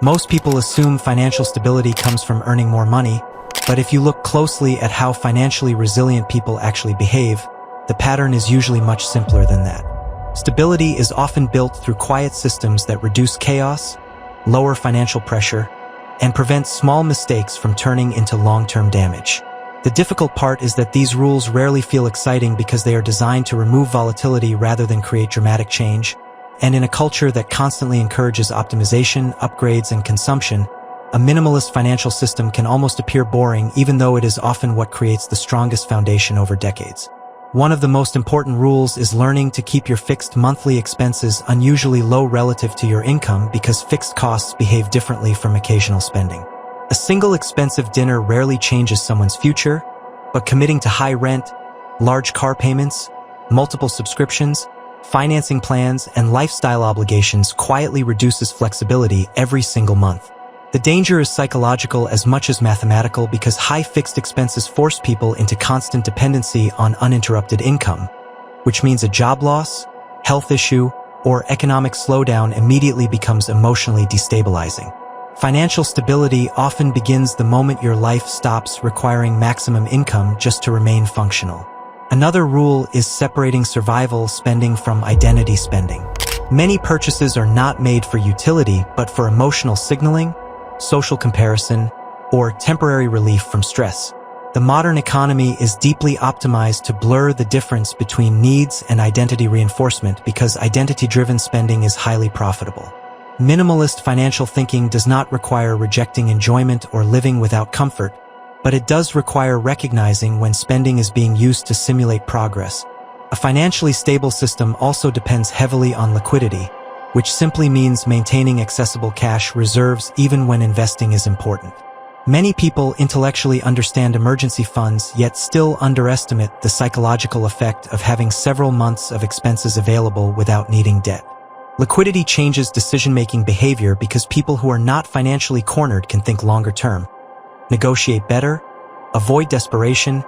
Most people assume financial stability comes from earning more money, but if you look closely at how financially resilient people actually behave, the pattern is usually much simpler than that. Stability is often built through quiet systems that reduce chaos, lower financial pressure, and prevent small mistakes from turning into long-term damage. The difficult part is that these rules rarely feel exciting because they are designed to remove volatility rather than create dramatic change, and in a culture that constantly encourages optimization, upgrades, and consumption, a minimalist financial system can almost appear boring even though it is often what creates the strongest foundation over decades. One of the most important rules is learning to keep your fixed monthly expenses unusually low relative to your income because fixed costs behave differently from occasional spending. A single expensive dinner rarely changes someone's future, but committing to high rent, large car payments, multiple subscriptions, financing plans, and lifestyle obligations quietly reduces flexibility every single month. The danger is psychological as much as mathematical because high fixed expenses force people into constant dependency on uninterrupted income, which means a job loss, health issue, or economic slowdown immediately becomes emotionally destabilizing. Financial stability often begins the moment your life stops requiring maximum income just to remain functional. Another rule is separating survival spending from identity spending. Many purchases are not made for utility but for emotional signaling, social comparison, or temporary relief from stress. The modern economy is deeply optimized to blur the difference between needs and identity reinforcement because identity-driven spending is highly profitable. Minimalist financial thinking does not require rejecting enjoyment or living without comfort, but it does require recognizing when spending is being used to simulate progress. A financially stable system also depends heavily on liquidity, which simply means maintaining accessible cash reserves even when investing is important. Many people intellectually understand emergency funds yet still underestimate the psychological effect of having several months of expenses available without needing debt. Liquidity changes decision-making behavior because people who are not financially cornered can think longer term, negotiate better, avoid desperation,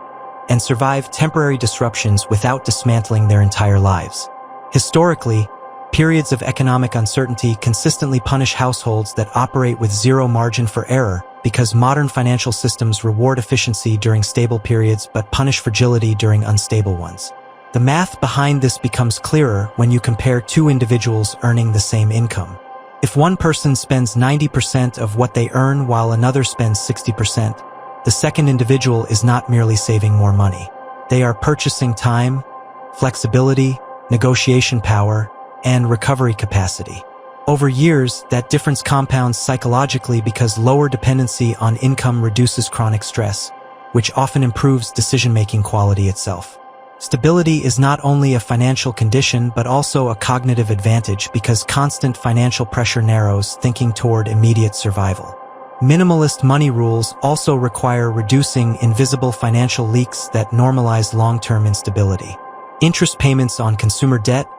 and survive temporary disruptions without dismantling their entire lives. Historically, periods of economic uncertainty consistently punish households that operate with zero margin for error because modern financial systems reward efficiency during stable periods but punish fragility during unstable ones. The math behind this becomes clearer when you compare two individuals earning the same income. If one person spends 90% of what they earn while another spends 60%, the second individual is not merely saving more money. They are purchasing time, flexibility, negotiation power, and recovery capacity. Over years, that difference compounds psychologically because lower dependency on income reduces chronic stress, which often improves decision-making quality itself. Stability is not only a financial condition but also a cognitive advantage because constant financial pressure narrows thinking toward immediate survival. Minimalist money rules also require reducing invisible financial leaks that normalize long-term instability. Interest payments on consumer debt,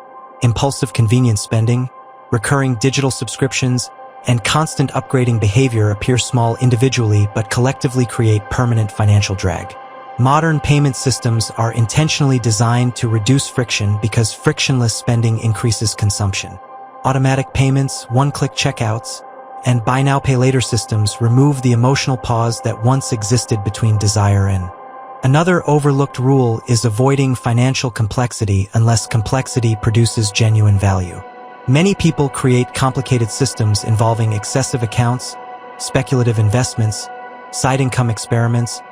impulsive convenience spending, recurring digital subscriptions, and constant upgrading behavior appear small individually but collectively create permanent financial drag. Modern payment systems are intentionally designed to reduce friction because frictionless spending increases consumption. Automatic payments, one-click checkouts, and buy now pay later systems remove the emotional pause that once existed between desire and. Another overlooked rule is avoiding financial complexity unless complexity produces genuine value. Many people create complicated systems involving excessive accounts, speculative investments, side income experiments,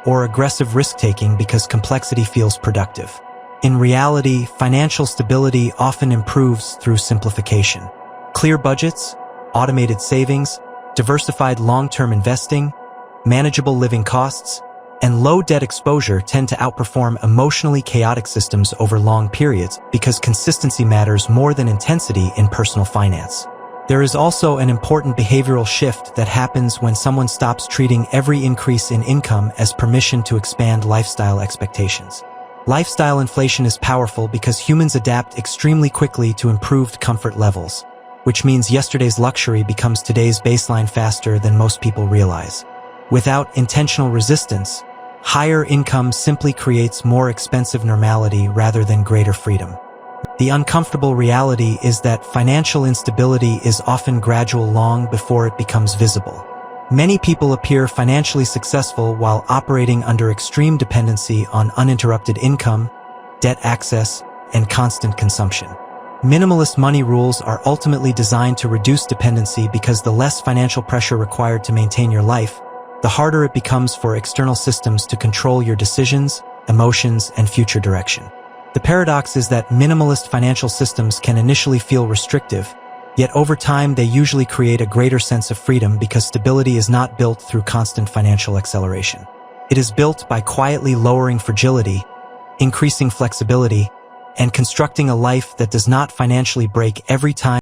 or aggressive risk-taking because complexity feels productive. In reality, financial stability often improves through simplification. Clear budgets, automated savings, diversified long-term investing, manageable living costs, and low debt exposure tend to outperform emotionally chaotic systems over long periods because consistency matters more than intensity in personal finance. There is also an important behavioral shift that happens when someone stops treating every increase in income as permission to expand lifestyle expectations. Lifestyle inflation is powerful because humans adapt extremely quickly to improved comfort levels, which means yesterday's luxury becomes today's baseline faster than most people realize. Without intentional resistance, higher income simply creates more expensive normality rather than greater freedom. The uncomfortable reality is that financial instability is often gradual long before it becomes visible. Many people appear financially successful while operating under extreme dependency on uninterrupted income, debt access, and constant consumption. Minimalist money rules are ultimately designed to reduce dependency because the less financial pressure required to maintain your life, the harder it becomes for external systems to control your decisions, emotions, and future direction. The paradox is that minimalist financial systems can initially feel restrictive, yet over time they usually create a greater sense of freedom because stability is not built through constant financial acceleration. It is built by quietly lowering fragility, increasing flexibility, and constructing a life that does not financially break every time